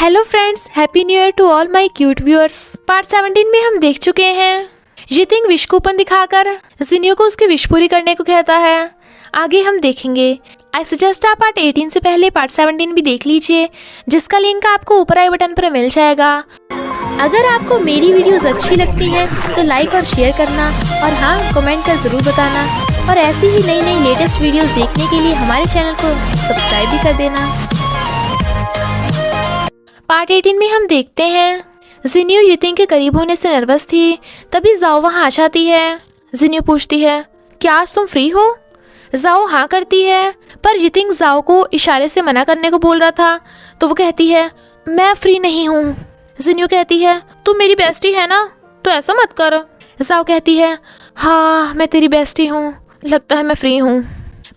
Hello friends, happy new year to all my cute viewers. Part 17 में हम देख चुके हैं जितिंग विश कूपन दिखाकर जिनियो को उसकी विश पूरी करने को कहता है। आगे हम देखेंगे। आई सजेस्ट आप पार्ट 18 से पहले पार्ट 17 भी देख लीजिए, जिसका लिंक आपको ऊपर आई बटन पर मिल जाएगा। अगर आपको मेरी वीडियोस अच्छी लगती हैं तो लाइक और शेयर करना, और हाँ, कमेंट कर ज़रूर बताना। और ऐसी ही नई नई लेटेस्ट वीडियोस देखने के लिए हमारे चैनल को सब्सक्राइब भी कर देना। पार्ट 18 में हम देखते हैं जिनियो जितिंग के करीब होने से नर्वस थी, तभी जाओ वहाँ आ जाती है। जिनियो पूछती है, क्या आज तुम फ्री हो? जाओ हाँ करती है, पर जितिंग जाओ को इशारे से मना करने को बोल रहा था, तो वो कहती है मैं फ्री नहीं हूँ। जिनियो कहती है तुम मेरी बेस्टी है ना, तो ऐसा मत कर। जाओ कहती है हाँ मैं तेरी बेस्टी हूँ, लगता है मैं फ्री हूँ।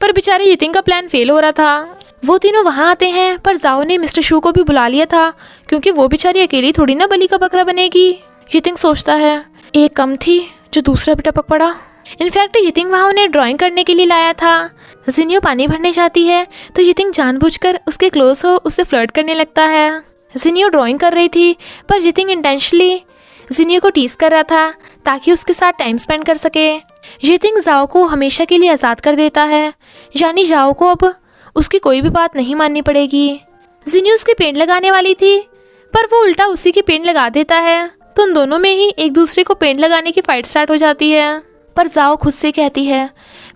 पर बेचारे जितिंग का प्लान फेल हो रहा था। वो तीनों वहाँ आते हैं, पर जाओ ने मिस्टर शू को भी बुला लिया था, क्योंकि वो बेचारी अकेली थोड़ी ना बलि का बकरा बनेगी। जितिंग सोचता है एक कम थी जो दूसरा भी टपक पड़ा। इनफैक्ट जितिंग वहाँ उन्हें ड्राइंग करने के लिए लाया था। जिनियो पानी भरने जाती है तो जितिंग जानबूझकर उसके क्लोज हो उससे फ्लर्ट करने लगता है। जिनियो ड्राइंग कर रही थी, पर जितिंग इंटेंशनली जिनियो को टीज कर रहा था ताकि उसके साथ टाइम स्पेंड कर सके। जितिंग जाओ को हमेशा के लिए आज़ाद कर देता है, यानी जाओ को अब उसकी कोई भी बात नहीं माननी पड़ेगी। जिनियो उसकी पेन लगाने वाली थी, पर वो उल्टा उसी की पेन लगा देता है, तो उन दोनों में ही एक दूसरे को पेन लगाने की फाइट स्टार्ट हो जाती है। पर जाओ खुद से कहती है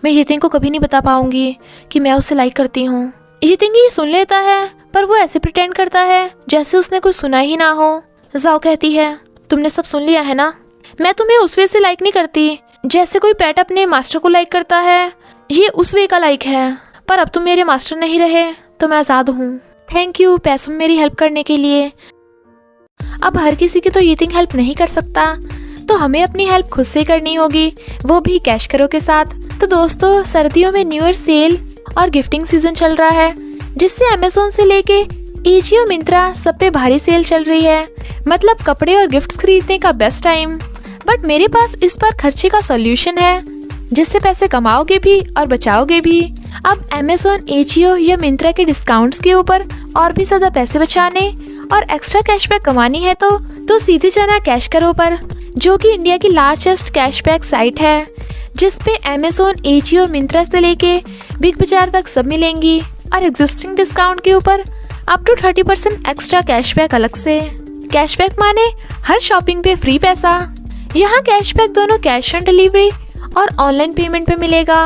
मैं जितिंग को कभी नहीं बता पाऊंगी कि मैं उसे लाइक करती हूँ। जितिंग ये सुन लेता है, पर वो ऐसे प्रिटेंड करता है जैसे उसने कुछ सुना ही ना हो। जाओ कहती है तुमने सब सुन लिया है ना, मैं तुम्हें उस वे से लाइक नहीं करती जैसे कोई पेट अपने मास्टर को लाइक करता है। ये उस वे का लाइक है, पर अब तुम मेरे मास्टर नहीं रहे तो मैं आज़ाद हूँ। थैंक यू पैसों में मेरी हेल्प करने के लिए। अब हर किसी की तो जितिंग हेल्प नहीं कर सकता, तो हमें अपनी हेल्प खुद से करनी होगी, वो भी कैश करो के साथ। तो दोस्तों, सर्दियों में न्यू ईयर सेल और गिफ्टिंग सीजन चल रहा है, जिससे अमेज़न से लेके एजियो मिंत्रा सब पे भारी सेल चल रही है। मतलब कपड़े और गिफ्ट्स खरीदने का बेस्ट टाइम। बट मेरे पास इस पर खर्चे का सॉल्यूशन है, जिससे पैसे कमाओगे भी और बचाओगे भी। अब अमेज़न, एजियो या मिंत्रा के डिस्काउंट्स के ऊपर और भी ज़्यादा पैसे बचाने और एक्स्ट्रा कैशबैक कमानी है तो सीधे जाना कैश करो पर, जो कि इंडिया की लार्जेस्ट कैशबैक साइट है, जिस पे अमेज़न, एजियो, मिंत्रा से लेके बिग बाजार तक सब मिलेंगी, और एग्जिस्टिंग डिस्काउंट के ऊपर अप टू 30% एक्स्ट्रा कैशबैक अलग से। कैशबैक माने हर शॉपिंग पे फ्री पैसा। यहाँ कैशबैक दोनों कैश ऑन डिलीवरी और ऑनलाइन पेमेंट पे मिलेगा।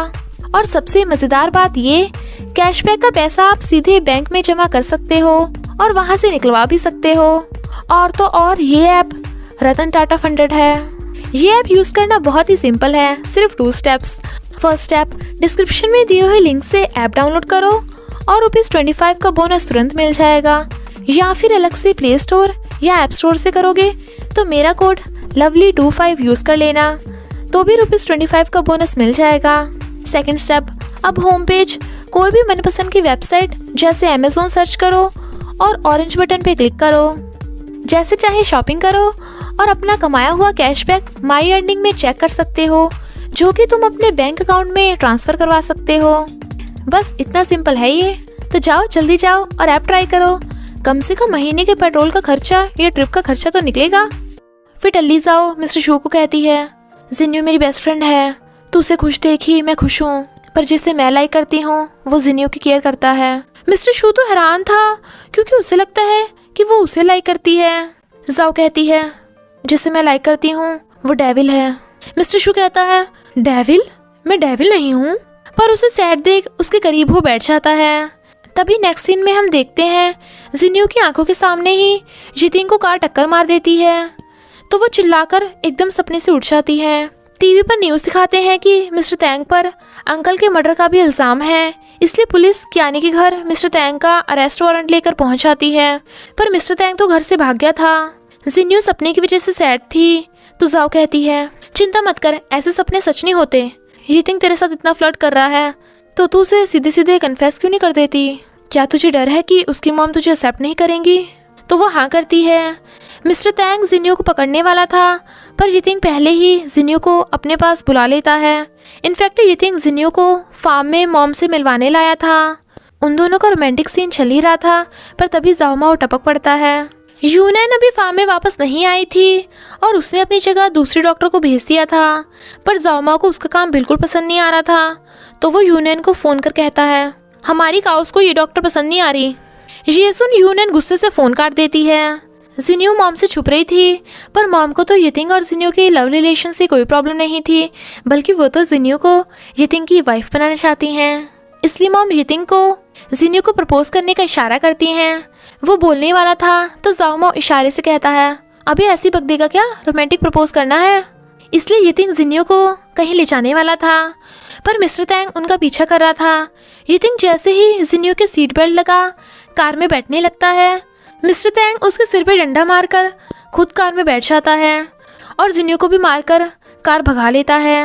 और सबसे मज़ेदार बात ये, कैशबैक का पैसा आप सीधे बैंक में जमा कर सकते हो और वहाँ से निकलवा भी सकते हो। और तो और ये ऐप रतन टाटा फंडेड है। ये ऐप यूज़ करना बहुत ही सिंपल है, सिर्फ 2 स्टेप्स। फर्स्ट स्टेप, डिस्क्रिप्शन में दिए हुए लिंक से ऐप डाउनलोड करो और ₹25 का बोनस तुरंत मिल जाएगा। या फिर अलग से प्ले स्टोर या ऐप स्टोर से करोगे तो मेरा कोड lovely25 यूज़ कर लेना, तो भी ₹25 का बोनस मिल जाएगा। सेकेंड स्टेप, अब होम पेज कोई भी मनपसंद की वेबसाइट जैसे अमेज़न सर्च करो और ऑरेंज बटन पे क्लिक करो। जैसे चाहे शॉपिंग करो और अपना कमाया हुआ कैशबैक माई अर्निंग में चेक कर सकते हो, जो कि तुम अपने बैंक अकाउंट में ट्रांसफ़र करवा सकते हो। बस इतना सिंपल है ये। तो जाओ, जल्दी जाओ और ऐप ट्राई करो। कम से कम महीने के पेट्रोल का खर्चा या ट्रिप का खर्चा तो निकलेगा। फिर टल्ली जाओ मिस्टर शू को कहती है जिनियो मेरी बेस्ट फ्रेंड है, तू उसे खुश देखी मैं खुश हूँ, पर जिसे मैं लाइक करती हूँ वो जिनियो की केयर करता है। मिस्टर शू तो हैरान था, क्योंकि उसे लगता है कि वो उसे लाइक करती है। जाओ कहती है जिसे मैं लाइक करती हूँ वो डेविल है। मिस्टर शू कहता है डेविल? मैं डेविल नहीं हूँ, पर उसे सैड देख उसके करीब हो बैठ जाता है। तभी नेक्स्ट सीन में हम देखते हैं जिनियो की आंखों के सामने ही जितिंग को कार टक्कर मार देती है, तो वो चिल्लाकर एकदम सपने से उठ जाती है। टीवी पर न्यूज़ दिखाते हैं कि मिस्टर तैंग पर अंकल के मर्डर का भी इल्ज़ाम है, इसलिए पुलिस कियानी के घर मिस्टर तैंग का अरेस्ट वारंट लेकर पहुंच जाती है। पर मिस्टर तैंग तो घर से भाग गया था। जिनियो सपने की वजह से सैड थी, तो जाओ कहती है चिंता मत कर, ऐसे सपने सच नहीं होते। जितिंग तेरे साथ इतना फ्लर्ट कर रहा है तो तू उसे सीधे सीधे कन्फेस क्यों नहीं कर देती? क्या तुझे डर है कि उसकी मॉम तुझे एक्सेप्ट नहीं करेंगी? तो वो हाँ करती है। मिस्टर तैंग जिनियो को पकड़ने वाला था, पर जितिंग पहले ही जिनियो को अपने पास बुला लेता है। इनफैक्ट जितिंग जिनियो को फार्म में मॉम से मिलवाने लाया था। उन दोनों का रोमांटिक सीन चल ही रहा था, पर तभी जाओमाओ टपक पड़ता है। यूनन अभी फार्म में वापस नहीं आई थी और उसने अपनी जगह दूसरे डॉक्टर को भेज दिया था, पर जाओमा को उसका काम बिल्कुल पसंद नहीं आ रहा था। तो वो यूनन को फ़ोन कर कहता है, हमारी काउस को ये डॉक्टर पसंद नहीं आ रही। ये सुन यूनन गुस्से से फ़ोन काट देती है। जिन्यू मॉम से छुप रही थी, पर मॉम को तो यितिंग और जिन्यू के लव रिलेशन से कोई प्रॉब्लम नहीं थी, बल्कि वो तो जिन्यू को यितिंग की वाइफ बनाना चाहती हैं। इसलिए मॉम यितिंग को जिन्यू को प्रपोज करने का इशारा करती हैं। वो बोलने वाला था तो जाओमा इशारे से कहता है, अभी ऐसी बक देगा क्या, रोमांटिक प्रपोज करना है। इसलिए यितिंग जिन्यू को कहीं ले जाने वाला था, पर मिस्टर तैंग उनका पीछा कर रहा था। यितिंग जैसे ही जिन्यू के सीट बेल्ट लगा कार में बैठने लगता है, मिस्टर तैंग उसके सिर पे डंडा मारकर खुद कार में बैठ जाता है और जिन्यू को भी मारकर कार भगा लेता है।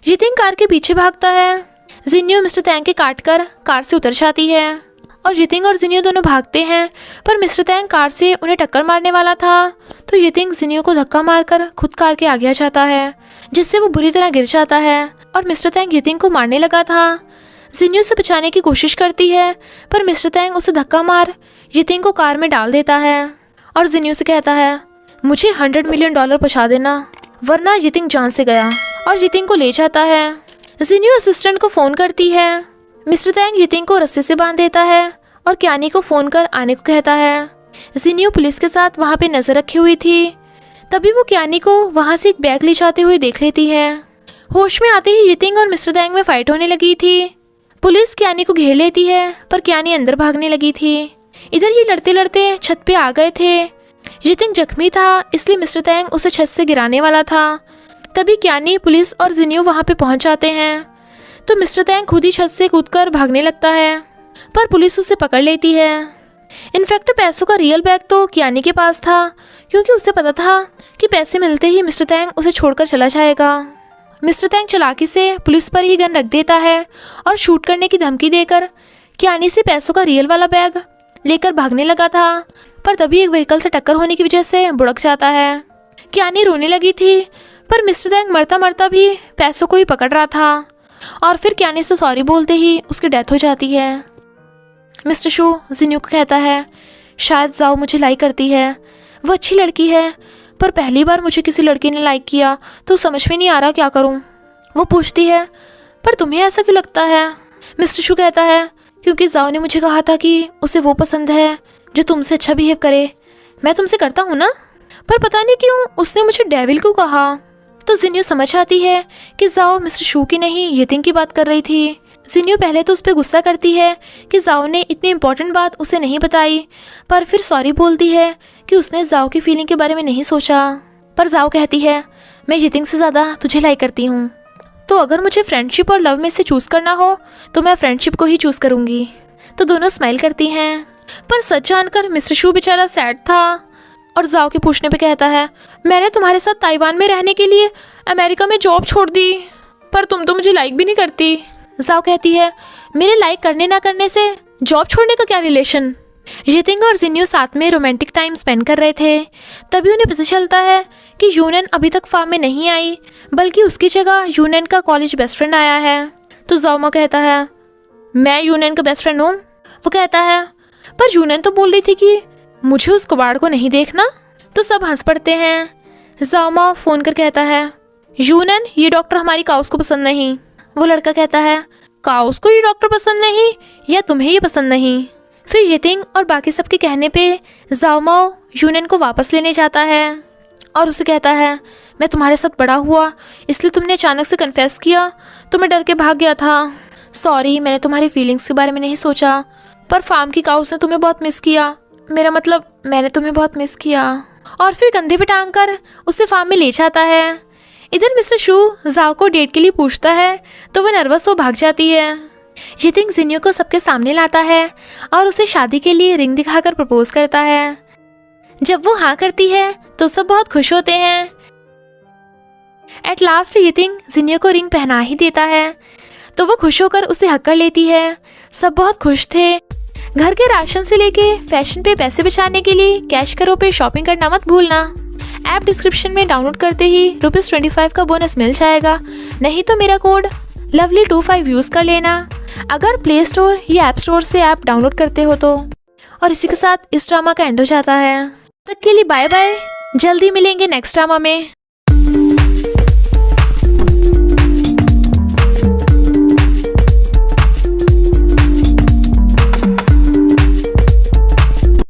यितिंग कार के पीछे भागता है। जिन्यू मिस्टर तैंग के काट कर कार से उतर जाती है और यितिंग और जिन्यू दोनों भागते हैं, पर मिस्टर तैंग कार से उन्हें टक्कर मारने वाला था तो यितिंग जिन्यू को धक्का मारकर खुद कार के आगे आ जाता है, जिससे वो बुरी तरह गिर जाता है और मिस्टर तैंग यितिंग को मारने लगा था। जिन्यू से बचाने की कोशिश करती है, पर मिस्टर तैंग उसे धक्का मार यितिंग को कार में डाल देता है और जिन्यू से कहता है, मुझे $100 मिलियन पहुंचा देना, वरना यितिंग जान से गया, और यितिंग को ले जाता है। जिन्यू असिस्टेंट को फ़ोन करती है। मिस्टर तैंग यितिंग को रस्से से बांध देता है और क्यानी को फ़ोन कर आने को कहता है। जिन्यू पुलिस के साथ वहाँ पे नज़र रखी हुई थी, तभी वो क्यानी को वहाँ से एक बैग ले जाते हुए देख लेती है। होश में आते ही यितिंग और मिस्टर तैंग में फाइट होने लगी थी। पुलिस क्यानी को घेर लेती है, पर क्यानी अंदर भागने लगी थी। इधर ये लड़ते लड़ते छत पे आ गए थे। यितिंग जख्मी था, इसलिए मिस्टर तैंग उसे छत से गिराने वाला था। तभी क्यानी, पुलिस और जिन्यू वहाँ पे पहुँच जाते हैं, तो मिस्टर तैंग खुद ही छत से कूदकर भागने लगता है, पर पुलिस उसे पकड़ लेती है। इनफैक्ट पैसों का रियल बैग तो क्यानी के पास था, क्योंकि उसे पता था कि पैसे मिलते ही मिस्टर तैंग उसे छोड़कर चला जाएगा। मिस्टर तैंग चालाकी से पुलिस पर ही गन रख देता है और शूट करने की धमकी देकर क्यानी से पैसों का रियल वाला बैग लेकर भागने लगा था, पर तभी एक व्हीकल से टक्कर होने की वजह से बुड़क जाता है। क्यानी रोने लगी थी, पर मिस्टर तैंग मरता मरता भी पैसों को ही पकड़ रहा था और फिर क्यानी से सॉरी बोलते ही उसकी डेथ हो जाती है। मिस्टर शू जिन्यू को कहता है, शायद जाओ मुझे लाइक करती है, वो अच्छी लड़की है, पर पहली बार मुझे किसी लड़की ने लाइक किया तो समझ में नहीं आ रहा क्या करूं। वो पूछती है, पर तुम्हें ऐसा क्यों लगता है? मिस्टर शू कहता है, क्योंकि जाओ ने मुझे कहा था कि उसे वो पसंद है जो तुमसे अच्छा बिहेव करे। मैं तुमसे करता हूँ ना, पर पता नहीं क्यों उसने मुझे डेविल क्यों कहा। तो जिन्यू समझ आती है कि जाओ मिस्टर शू की नहीं यितिंग की बात कर रही थी। जिन्यू पहले तो उस पर गुस्सा करती है कि जाओ ने इतनी इम्पोर्टेंट बात उसे नहीं बताई, पर फिर सॉरी बोलती है कि उसने जाओ की फीलिंग के बारे में नहीं सोचा। पर जाओ कहती है, मैं यितिंग से ज़्यादा तुझे लाइक करती हूँ, तो अगर मुझे फ्रेंडशिप और लव में से चूज़ करना हो तो मैं फ्रेंडशिप को ही चूज़ करूँगी। तो दोनों स्माइल करती हैं, पर सच जानकर मिस्टर शू बेचारा सैड था और जाओ के पूछने पे कहता है, मैंने तुम्हारे साथ ताइवान में रहने के लिए अमेरिका में जॉब छोड़ दी, पर तुम तो मुझे लाइक भी नहीं करती। जाओ कहती है, मेरे लाइक करने ना करने से जॉब छोड़ने का क्या रिलेशन। यितिंग और जिन्यू साथ में रोमांटिक टाइम स्पेंड कर रहे थे, तभी उन्हें पता चलता है कि यूनन अभी तक फार्म में नहीं आई, बल्कि उसकी जगह यूनन का कॉलेज बेस्ट फ्रेंड आया है। तो जाओमा कहता है, मैं यूनन का बेस्ट फ्रेंड हूँ। वो कहता है, पर यूनन तो बोल रही थी कि मुझे उस कबाड़ को नहीं देखना। तो सब हंस पड़ते हैं। जाओमा फ़ोन कर कहता है, यूनन ये डॉक्टर हमारी काउस को पसंद नहीं। वो लड़का कहता है, काउस को ये डॉक्टर पसंद नहीं या तुम्हें ये पसंद नहीं। फिर यितिंग और बाकी सब के कहने पे जाओमा यूनन को वापस लेने जाता है और उसे कहता है, मैं तुम्हारे साथ बड़ा हुआ, इसलिए तुमने अचानक से कन्फेस किया तो मैं डर के भाग गया था। सॉरी, मैंने तुम्हारी फीलिंग्स के बारे में नहीं सोचा, पर फार्म की काउस ने तुम्हें बहुत मिस किया। मेरा मतलब मैंने तुम्हें बहुत मिस किया। और फिर कंधे पे टांग कर उसे फार्म में ले जाता है। इधर मिस्टर शू जाओ को डेट के लिए पूछता है तो वो नर्वस हो भाग जाती है। यितिंग जिन्यू को सबके सामने लाता है और उसे शादी के लिए रिंग दिखाकर प्रपोज करता है। जब वो हाँ करती है तो सब बहुत खुश होते हैं। एट लास्ट यितिंग जिन्यू को रिंग पहना ही देता है, तो वो खुश होकर उसे हक कर लेती है। सब बहुत खुश थे। घर के राशन से लेके फैशन पे पैसे बचाने के लिए कैश करो पे शॉपिंग करना मत भूलना। ऐप डिस्क्रिप्शन में डाउनलोड करते ही ₹25 का बोनस मिल जाएगा, नहीं तो मेरा कोड lovely25 यूज़ कर लेना अगर प्ले स्टोर या ऐप स्टोर से ऐप डाउनलोड करते हो तो। और इसी के साथ इस ड्रामा का एंड हो जाता है। तक के लिए बाय बाय, जल्दी मिलेंगे नेक्स्ट ड्रामा में।